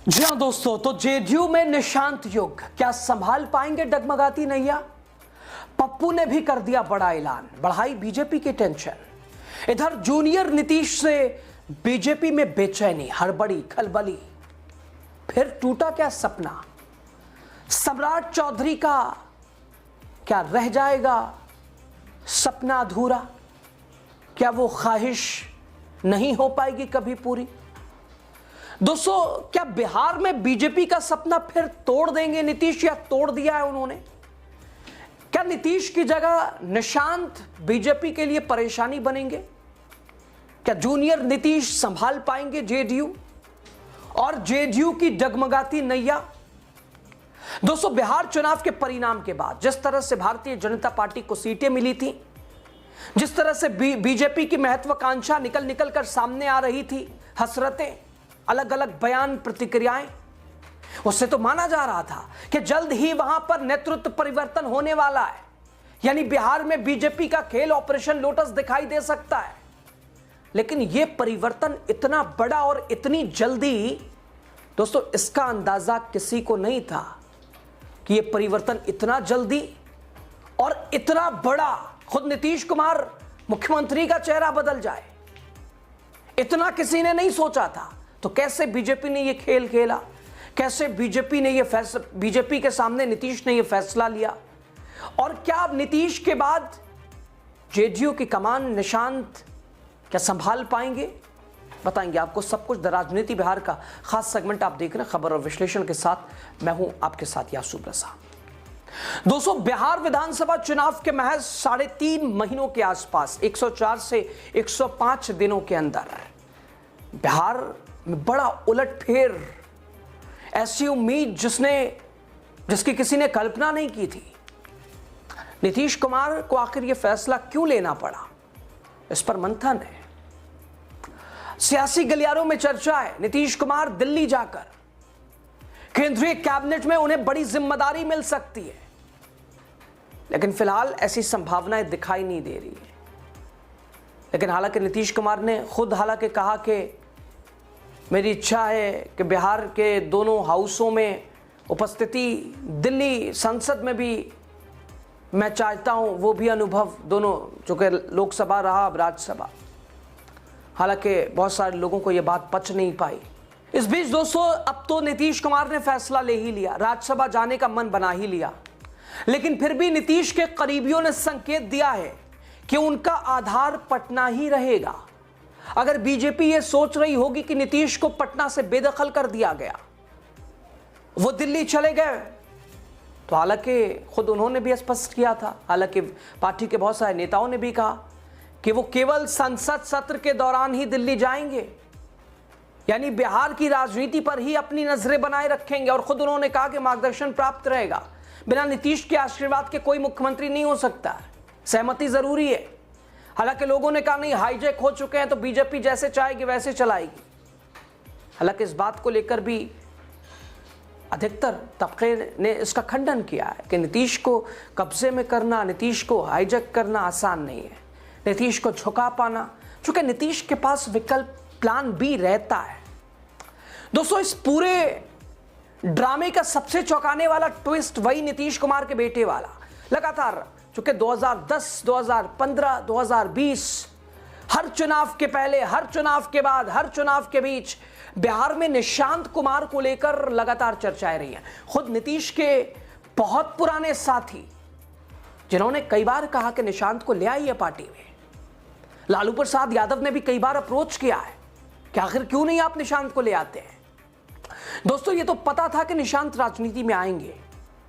जी हाँ दोस्तों, तो जेडीयू में निशांत युग क्या संभाल पाएंगे डगमगाती नैया? पप्पू ने भी कर दिया बड़ा ऐलान, बढ़ाई बीजेपी की टेंशन। इधर जूनियर नीतीश से बीजेपी में बेचैनी, हड़बड़ी, खलबली। फिर टूटा क्या सपना? सम्राट चौधरी का क्या रह जाएगा सपना अधूरा? क्या वो ख्वाहिश नहीं हो पाएगी कभी पूरी? दोस्तों, क्या बिहार में बीजेपी का सपना फिर तोड़ देंगे नीतीश, या तोड़ दिया है उन्होंने? क्या नीतीश की जगह निशांत बीजेपी के लिए परेशानी बनेंगे? क्या जूनियर नीतीश संभाल पाएंगे जेडीयू और जेडीयू की डगमगाती नैया? दोस्तों, बिहार चुनाव के परिणाम के बाद जिस तरह से भारतीय जनता पार्टी को सीटें मिली थी, जिस तरह से बीजेपी की महत्वाकांक्षा निकल निकल कर सामने आ रही थी, हसरतें, अलग अलग बयान, प्रतिक्रियाएं, उससे तो माना जा रहा था कि जल्द ही वहां पर नेतृत्व परिवर्तन होने वाला है। यानी बिहार में बीजेपी का खेल ऑपरेशन लोटस दिखाई दे सकता है। लेकिन यह परिवर्तन इतना बड़ा और इतनी जल्दी, दोस्तों, इसका अंदाजा किसी को नहीं था कि यह परिवर्तन इतना जल्दी और इतना बड़ा, खुद नीतीश कुमार मुख्यमंत्री का चेहरा बदल जाए, इतना किसी ने नहीं सोचा था। तो कैसे बीजेपी ने यह खेल खेला? कैसे बीजेपी ने बीजेपी के सामने नीतीश ने यह फैसला लिया? और क्या अब नीतीश के बाद जेडीयू की कमान निशांत क्या संभाल पाएंगे? बताएंगे आपको सब कुछ। द राजनीति बिहार का खास सेगमेंट आप देख रहे हैं, खबर और विश्लेषण के साथ मैं हूं आपके साथ यासूब रजा। दोस्तों, बिहार विधानसभा चुनाव के महज 3.5 महीनों के आसपास, 104 से 105 दिनों के अंदर बिहार में बड़ा उलटफेर, ऐसी उम्मीद जिसकी किसी ने कल्पना नहीं की थी। नीतीश कुमार को आखिर यह फैसला क्यों लेना पड़ा, इस पर मंथन है। सियासी गलियारों में चर्चा है, नीतीश कुमार दिल्ली जाकर केंद्रीय कैबिनेट में उन्हें बड़ी जिम्मेदारी मिल सकती है। लेकिन फिलहाल ऐसी संभावनाएं दिखाई नहीं दे रही है। लेकिन हालांकि नीतीश कुमार ने खुद कहा कि मेरी इच्छा है कि बिहार के दोनों हाउसों में उपस्थिति, दिल्ली संसद में भी मैं चाहता हूं वो भी अनुभव, दोनों, चूंकि लोकसभा रहा अब राज्यसभा। हालांकि बहुत सारे लोगों को यह बात पच नहीं पाई। इस बीच दोस्तों, अब तो नीतीश कुमार ने फैसला ले ही लिया, राज्यसभा जाने का मन बना ही लिया। लेकिन फिर भी नीतीश के करीबियों ने संकेत दिया है कि उनका आधार पटना ही रहेगा। अगर बीजेपी ये सोच रही होगी कि नीतीश को पटना से बेदखल कर दिया गया, वो दिल्ली चले गए, तो हालांकि खुद उन्होंने भी स्पष्ट किया था, हालांकि पार्टी के बहुत सारे नेताओं ने भी कहा कि वो केवल संसद सत्र के दौरान ही दिल्ली जाएंगे, यानी बिहार की राजनीति पर ही अपनी नजरें बनाए रखेंगे। और खुद उन्होंने कहा कि मार्गदर्शन प्राप्त रहेगा, बिना नीतीश के आशीर्वाद के कोई मुख्यमंत्री नहीं हो सकता, सहमति जरूरी है। हालांकि लोगों ने कहा नहीं, हाईजैक हो चुके हैं तो बीजेपी जैसे चाहेगी वैसे चलाएगी। हालांकि इस बात को लेकर भी अधिकतर तबके ने इसका खंडन किया है कि नीतीश को कब्जे में करना, नीतीश को हाईजैक करना आसान नहीं है, नीतीश को झुका पाना, चूंकि नीतीश के पास विकल्प प्लान बी रहता है। दोस्तों, इस पूरे ड्रामे का सबसे चौंकाने वाला ट्विस्ट वही नीतीश कुमार के बेटे वाला। लगातार चूंकि 2010, 2015, 2020 हर चुनाव के पहले, हर चुनाव के बाद, हर चुनाव के बीच बिहार में निशांत कुमार को लेकर लगातार चर्चाएं रही हैं। खुद नीतीश के बहुत पुराने साथी, जिन्होंने कई बार कहा कि निशांत को ले आइए पार्टी में, लालू प्रसाद यादव ने भी कई बार अप्रोच किया है कि आखिर क्यों नहीं आप निशांत को ले आते हैं। दोस्तों, ये तो पता था कि निशांत राजनीति में आएंगे,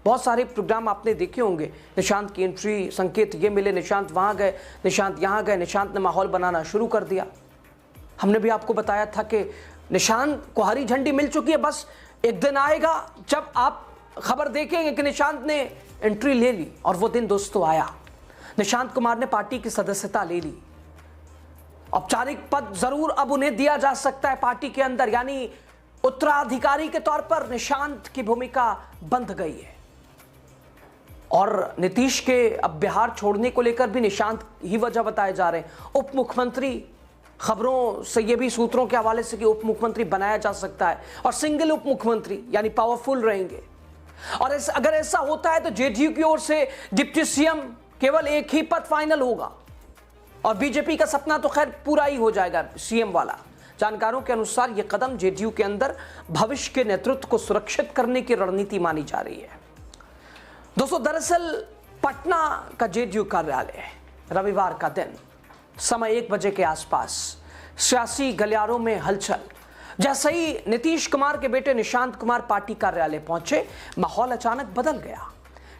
बहुत सारे प्रोग्राम आपने देखे होंगे, निशांत की एंट्री, संकेत ये मिले, निशांत वहां गए, निशांत यहां गए, निशांत ने माहौल बनाना शुरू कर दिया। हमने भी आपको बताया था कि निशांत को हरी झंडी मिल चुकी है, बस एक दिन आएगा जब आप खबर देखेंगे कि निशांत ने एंट्री ले ली। और वो दिन दोस्तों आया, निशांत कुमार ने पार्टी की सदस्यता ले ली। औपचारिक पद जरूर अब उन्हें दिया जा सकता है पार्टी के अंदर, यानी उत्तराधिकारी के तौर पर निशांत की भूमिका बंध गई है। और नीतीश के अब बिहार छोड़ने को लेकर भी निशांत ही वजह बताए जा रहे हैं। उप मुख्यमंत्री खबरों से ये भी सूत्रों के हवाले से कि उप मुख्यमंत्री बनाया जा सकता है और सिंगल उप मुख्यमंत्री यानी पावरफुल रहेंगे। और अगर ऐसा होता है तो जेडीयू की ओर से डिप्टी सीएम केवल एक ही पद फाइनल होगा और बीजेपी का सपना तो खैर पूरा ही हो जाएगा सीएम वाला। जानकारों के अनुसार यह कदम जेडीयू के अंदर भविष्य के नेतृत्व को सुरक्षित करने की रणनीति मानी जा रही है। दोस्तों, दरअसल पटना का जेडीयू कार्यालय रविवार का दिन समय 1 बजे के आसपास सियासी गलियारों में हलचल। जैसे ही नीतीश कुमार के बेटे निशांत कुमार पार्टी कार्यालय पहुंचे, माहौल अचानक बदल गया।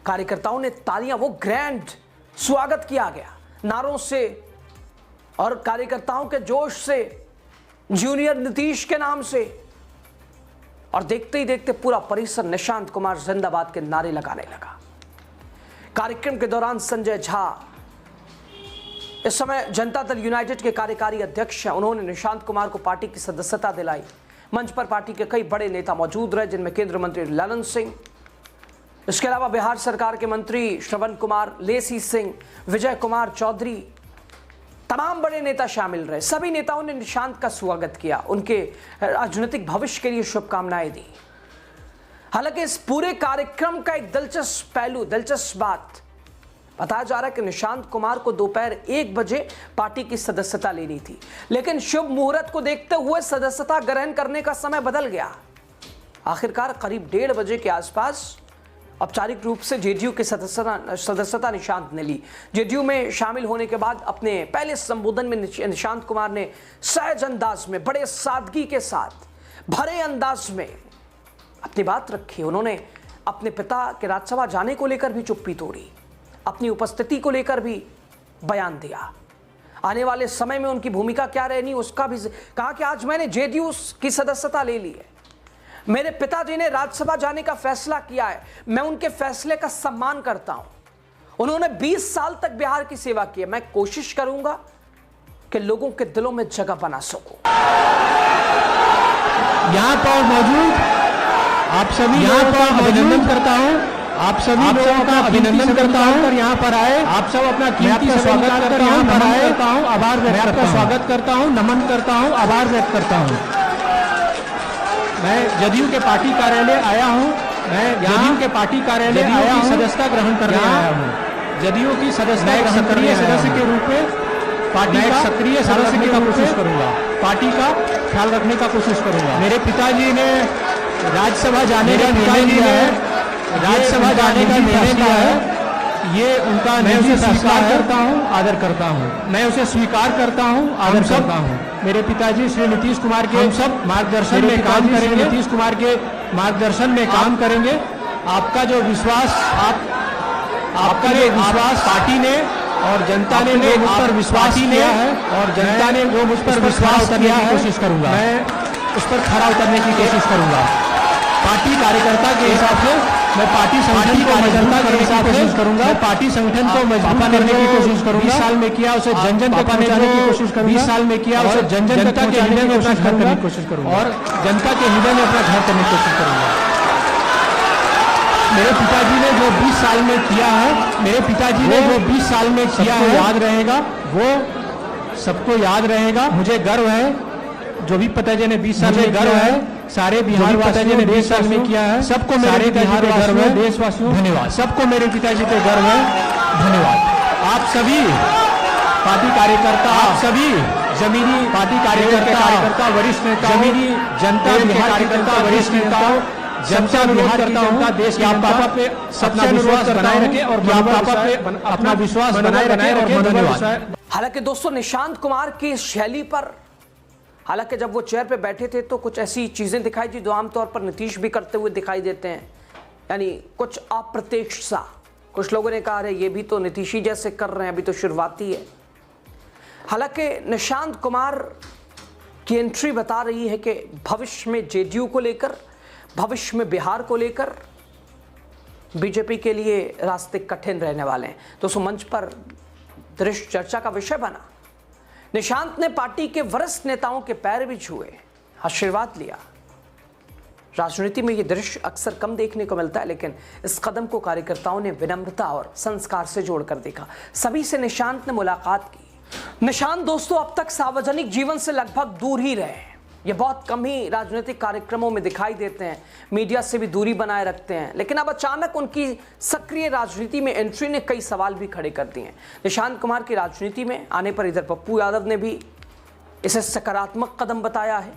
कार्यकर्ताओं ने तालियां, वो ग्रैंड स्वागत किया गया नारों से और कार्यकर्ताओं के जोश से, जूनियर नीतीश के नाम से। और देखते ही देखते पूरा परिसर निशांत कुमार जिंदाबाद के नारे लगाने लगा। कार्यक्रम के दौरान संजय झा इस समय जनता दल यूनाइटेड के कार्यकारी अध्यक्ष हैं, उन्होंने निशांत कुमार को पार्टी की सदस्यता दिलाई। मंच पर पार्टी के कई बड़े नेता मौजूद रहे, जिनमें केंद्रीय मंत्री ललन सिंह, इसके अलावा बिहार सरकार के मंत्री श्रवण कुमार, लेसी सिंह, विजय कुमार चौधरी, तमाम बड़े नेता शामिल रहे। सभी नेताओं ने निशांत का स्वागत किया, उनके राजनीतिक भविष्य के लिए शुभकामनाएं दी। हालांकि इस पूरे कार्यक्रम का एक दिलचस्प बात बताया जा रहा है कि निशांत कुमार को दोपहर 1 बजे पार्टी की सदस्यता लेनी थी, लेकिन शुभ मुहूर्त को देखते हुए सदस्यता ग्रहण करने का समय बदल गया। आखिरकार करीब 1:30 बजे के आसपास औपचारिक रूप से जेडीयू की सदस्यता निशांत ने ली। जेडीयू में शामिल होने के बाद अपने पहले संबोधन में निशांत कुमार ने सहज अंदाज में, बड़े सादगी के साथ, भरे अंदाज में अपनी बात रखी। उन्होंने अपने पिता के राज्यसभा जाने को लेकर भी चुप्पी तोड़ी, अपनी उपस्थिति को लेकर भी बयान दिया, आने वाले समय में उनकी भूमिका क्या रहनी उसका भी कहा कि आज मैंने जेडीयू की सदस्यता ले ली है, मेरे पिताजी ने राज्यसभा जाने का फैसला किया है, मैं उनके फैसले का सम्मान करता हूं। उन्होंने 20 साल तक बिहार की सेवा की है, मैं कोशिश करूंगा कि लोगों के दिलों में जगह बना सकूं। यहां पर मौजूद आप सभी लोगों का अभिनंदन करता हूं, आप सभी लोगों का अभिनंदन करता हूं। यहाँ पर आए आप सब अपना कीमती स्वागत करता हूं, नमन करता हूं, आभार व्यक्त करता हूं, स्वागत करता हूं, नमन करता हूं, आभार व्यक्त करता हूं। मैं जदयू के पार्टी कार्यालय आया हूं, जदयू के पार्टी कार्यालय आया हूं, सदस्यता ग्रहण करने आया हूं। जदयू की सदस्यता ग्रहण करने सदस्य के रूप में पार्टी का सक्रिय सदस्य की कोशिश करूंगा, पार्टी का ख्याल रखने का कोशिश करूंगा। मेरे पिताजी ने राज्यसभा जाने का निर्णय लिया है, राज्यसभा जाने का निर्णय लिया है, ये उनका मैं उसे स्वीकार करता हूं, आदर करता हूं, मैं उसे स्वीकार करता हूं, आदर करता हूं। मेरे पिताजी श्री नीतीश कुमार के हम सब मार्गदर्शन में काम करेंगे, नीतीश कुमार के मार्गदर्शन में काम करेंगे। आपका जो विश्वास आपका जो विश्वास पार्टी ने और जनता ने मुझ पर विश्वास किया है और जनता ने जो मुझ पर विश्वास करने की कोशिश करूंगा, मैं उस पर खरा उतरने की कोशिश करूंगा। पार्टी कार्यकर्ता के हिसाब से मैं पार्टी संगठन को मजबूत करने की कोशिश करूंगा, मैं पार्टी संगठन को मजबूत करने की कोशिश करूंगा। 20 साल में किया उसे जन जन तक पहुंचाने की कोशिश करूंगा, 20 साल में किया उसे जन जन तक के हृदय में अपना घर करने की कोशिश करूंगा और जनता के हृदय में अपना घर करने की कोशिश करूंगा। मेरे पिताजी ने जो 20 साल में किया है, मेरे पिताजी ने जो 20 साल में किया है, याद रहेगा, वो सबको याद रहेगा। मुझे गर्व है जो भी पिताजी ने 20 साल में गर्व है, सारे बिहार पिताजी ने 20 साल में किया है, सबको मेरे बिहार गर्व है, देशवासियों धन्यवाद, सबको मेरे पिताजी पे गर्व है, धन्यवाद। आप सभी पार्टी कार्यकर्ता, आप सभी जमीनी पार्टी कार्यकर्ता, वरिष्ठ नेता, जमीनी जनता के कार्यकर्ता, वरिष्ठ नेताओं, जनता बिहार करता हूं देश के आप पापा पे सबसे विश्वास बनाए रखें और आप पापा पे अपना विश्वास बनाए रखें और धन्यवाद। हालांकि दोस्तों, निशांत कुमार की शैली पर, हालांकि जब वो चेयर पे बैठे थे तो कुछ ऐसी चीजें दिखाई दी जो आमतौर पर नीतीश भी करते हुए दिखाई देते हैं, यानी कुछ अप्रत्यक्ष सा। कुछ लोगों ने कहा अरे ये भी तो नीतीश ही जैसे कर रहे हैं, अभी तो शुरुआती है। हालांकि निशांत कुमार की एंट्री बता रही है कि भविष्य में जेडीयू को लेकर, भविष्य में बिहार को लेकर बीजेपी के लिए रास्ते कठिन रहने वाले हैं। दोस्तों, मंच पर दृश्य चर्चा का विषय बना। निशांत ने पार्टी के वरिष्ठ नेताओं के पैर भी छुए, आशीर्वाद लिया। राजनीति में यह दृश्य अक्सर कम देखने को मिलता है, लेकिन इस कदम को कार्यकर्ताओं ने विनम्रता और संस्कार से जोड़कर देखा। सभी से निशांत ने मुलाकात की, निशांत दोस्तों अब तक सार्वजनिक जीवन से लगभग दूर ही रहे। ये बहुत कम ही राजनीतिक कार्यक्रमों में दिखाई देते हैं, मीडिया से भी दूरी बनाए रखते हैं, लेकिन अब अचानक उनकी सक्रिय राजनीति में एंट्री ने कई सवाल भी खड़े कर दिए हैं। निशांत कुमार की राजनीति में आने पर इधर पप्पू यादव ने भी इसे सकारात्मक कदम बताया है।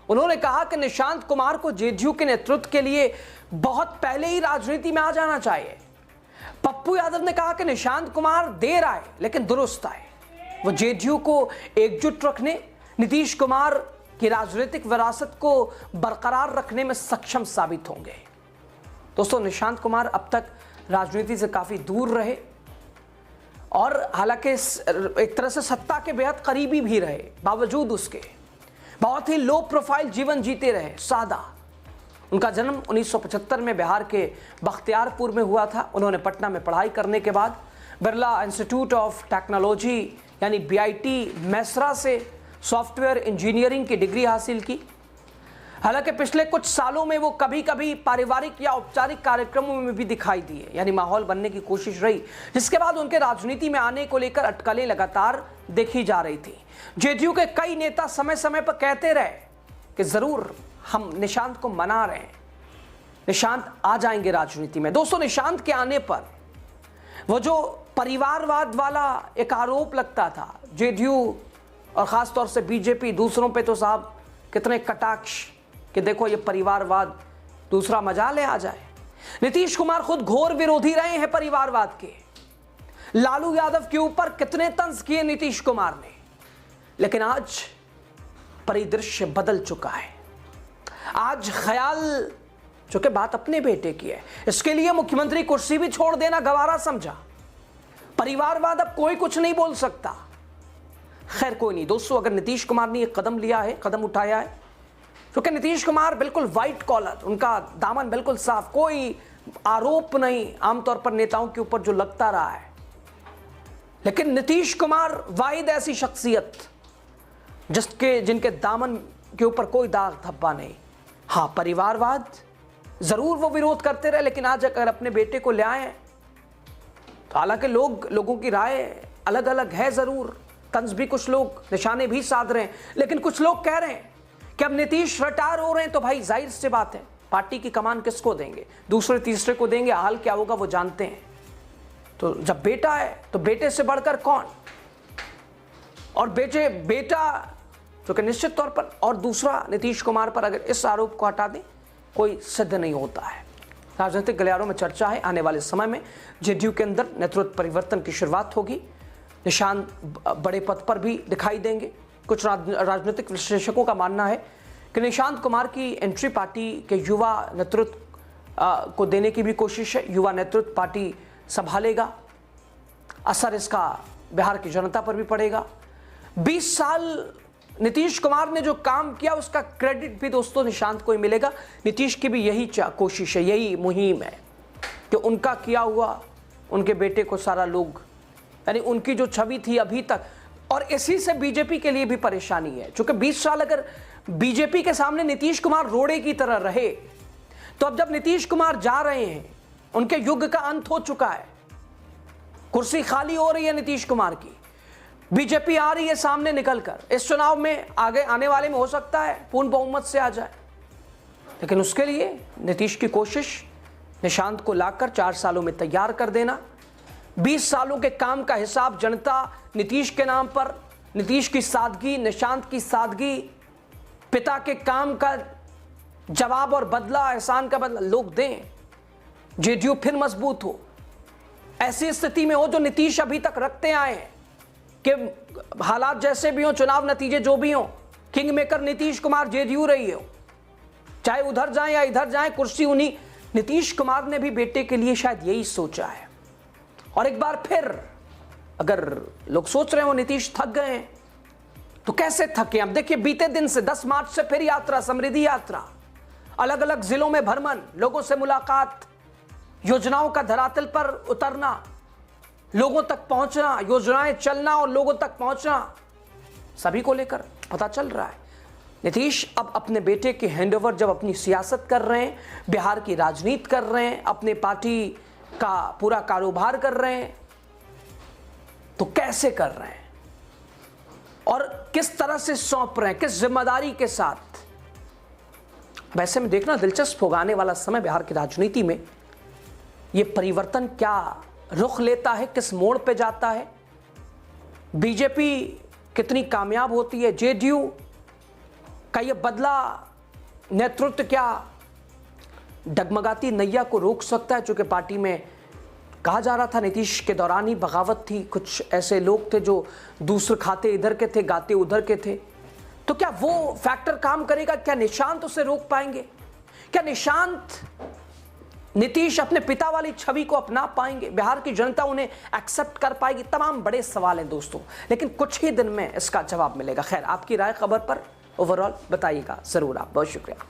उन्होंने कहा कि निशांत कुमार को जेडीयू के नेतृत्व के लिए बहुत पहले ही राजनीति में आ जाना चाहिए। पप्पू यादव ने कहा कि निशांत कुमार देर आए लेकिन दुरुस्त आए। वो जेडीयू को एकजुट रखने, नीतीश कुमार की राजनीतिक विरासत को बरकरार रखने में सक्षम साबित होंगे। दोस्तों, निशांत कुमार अब तक राजनीति से काफी दूर रहे और हालांकि एक तरह से सत्ता के बेहद करीबी भी रहे, बावजूद उसके बहुत ही लो प्रोफाइल जीवन जीते रहे, सादा। उनका जन्म 1975 में बिहार के बख्तियारपुर में हुआ था। उन्होंने पटना में पढ़ाई करने के बाद बिरला इंस्टीट्यूट ऑफ टेक्नोलॉजी यानी BIT मैसरा से सॉफ्टवेयर इंजीनियरिंग की डिग्री हासिल की। हालांकि पिछले कुछ सालों में वो कभी कभी पारिवारिक या औपचारिक कार्यक्रमों में भी दिखाई दिए, यानी माहौल बनने की कोशिश रही, जिसके बाद उनके राजनीति में आने को लेकर अटकलें लगातार देखी जा रही थी। जेडीयू के कई नेता समय समय पर कहते रहे कि जरूर हम निशांत को मना रहे हैं, निशांत आ जाएंगे राजनीति में। दोस्तों, निशांत के आने पर वो जो परिवारवाद वाला एक आरोप लगता था, जेडीयू और खासतौर से बीजेपी दूसरों पे तो साहब कितने कटाक्ष कि देखो ये परिवारवाद दूसरा मजाले आ जाए। नीतीश कुमार खुद घोर विरोधी रहे हैं परिवारवाद के। लालू यादव के ऊपर कितने तंज किए नीतीश कुमार ने, लेकिन आज परिदृश्य बदल चुका है। आज ख्याल, चूंकि बात अपने बेटे की है, इसके लिए मुख्यमंत्री कुर्सी भी छोड़ देना गवारा समझा। परिवारवाद अब कोई कुछ नहीं बोल सकता। खैर कोई नहीं दोस्तों, अगर नीतीश कुमार ने यह कदम लिया है, कदम उठाया है, क्योंकि नीतीश कुमार बिल्कुल व्हाइट कॉलर, उनका दामन बिल्कुल साफ, कोई आरोप नहीं आमतौर पर नेताओं के ऊपर जो लगता रहा है। लेकिन नीतीश कुमार वाहिद ऐसी शख्सियत जिनके दामन के ऊपर कोई दाग धब्बा नहीं। हाँ, परिवारवाद जरूर वो विरोध करते रहे, लेकिन आज अगर अपने बेटे को ले आए तो हालांकि लोगों की राय अलग अलग है, जरूर तंज भी कुछ लोग निशाने भी साध रहे हैं, लेकिन कुछ लोग कह रहे हैं कि अब नीतीश रिटायर हो रहे हैं तो भाई जाहिर सी बात है पार्टी की कमान किसको देंगे, दूसरे तीसरे को देंगे, हाल क्या होगा वो जानते हैं। तो जब बेटा है तो बेटे से बढ़कर कौन, और बेटा जो कि निश्चित तौर पर, और दूसरा नीतीश कुमार पर अगर इस आरोप को हटा दें कोई सिद्ध नहीं होता है। राजनीतिक गलियारों में चर्चा है आने वाले समय में जेडीयू के अंदर नेतृत्व परिवर्तन की शुरुआत होगी। निशांत बड़े पद पर भी दिखाई देंगे। कुछ राजनीतिक विश्लेषकों का मानना है कि निशांत कुमार की एंट्री पार्टी के युवा नेतृत्व को देने की भी कोशिश है। युवा नेतृत्व पार्टी संभालेगा, असर इसका बिहार की जनता पर भी पड़ेगा। 20 साल नीतीश कुमार ने जो काम किया उसका क्रेडिट भी दोस्तों निशांत को ही मिलेगा। नीतीश की भी यही कोशिश है, यही मुहिम है कि उनका किया हुआ उनके बेटे को सारा लोग, यानी उनकी जो छवि थी अभी तक, और इसी से बीजेपी के लिए भी परेशानी है। क्योंकि 20 साल अगर बीजेपी के सामने नीतीश कुमार रोड़े की तरह रहे, तो अब जब नीतीश कुमार जा रहे हैं, उनके युग का अंत हो चुका है, कुर्सी खाली हो रही है नीतीश कुमार की, बीजेपी आ रही है सामने निकलकर, इस चुनाव में आगे आने वाले में हो सकता है पूर्ण बहुमत से आ जाए, लेकिन उसके लिए नीतीश की कोशिश निशांत को लाकर 4 सालों में तैयार कर देना। 20 सालों के काम का हिसाब जनता नीतीश के नाम पर, नीतीश की सादगी, निशांत की सादगी, पिता के काम का जवाब और बदला, एहसान का बदला लोग दें, जेडीयू फिर मजबूत हो, ऐसी स्थिति में हो जो नीतीश अभी तक रखते आए हैं कि हालात जैसे भी हो, चुनाव नतीजे जो भी हो, king maker Nitish Kumar JDU रही हो, चाहे उधर जाए या इधर जाए, कुर्सी उन्हीं। नीतीश कुमार ने भी बेटे के लिए शायद यही सोचा है। और एक बार फिर अगर लोग सोच रहे हो नीतीश थक गए हैं, तो कैसे थके? अब देखिए, बीते दिन से 10 मार्च से फिर यात्रा, समृद्धि यात्रा, अलग अलग जिलों में भ्रमण, लोगों से मुलाकात, योजनाओं का धरातल पर उतरना, लोगों तक पहुंचना, योजनाएं चलना और लोगों तक पहुंचना, सभी को लेकर पता चल रहा है। नीतीश अब अपने बेटे के हैंडओवर जब अपनी सियासत कर रहे हैं, बिहार की राजनीति कर रहे हैं, अपने पार्टी का पूरा कारोबार कर रहे हैं, तो कैसे कर रहे हैं? और किस तरह से सौंप रहे हैं, किस जिम्मेदारी के साथ। वैसे में देखना दिलचस्प होगा आने वाला समय बिहार की राजनीति में ये परिवर्तन क्या रुख लेता है, किस मोड़ पे जाता है, बीजेपी कितनी कामयाब होती है, जेडीयू का ये बदला नेतृत्व क्या डगमगाती नैया को रोक सकता है। चूंकि पार्टी में कहा जा रहा था नीतीश के दौरान ही बगावत थी, कुछ ऐसे लोग थे जो दूसरे खाते इधर के थे, गाते उधर के थे, तो क्या वो फैक्टर काम करेगा? क्या निशांत उसे रोक पाएंगे? क्या निशांत नीतीश अपने पिता वाली छवि को अपना पाएंगे? बिहार की जनता उन्हें एक्सेप्ट कर पाएगी? तमाम बड़े सवाल हैं दोस्तों, लेकिन कुछ ही दिन में इसका जवाब मिलेगा। खैर, आपकी राय खबर पर ओवरऑल बताइएगा जरूर आप। बहुत शुक्रिया।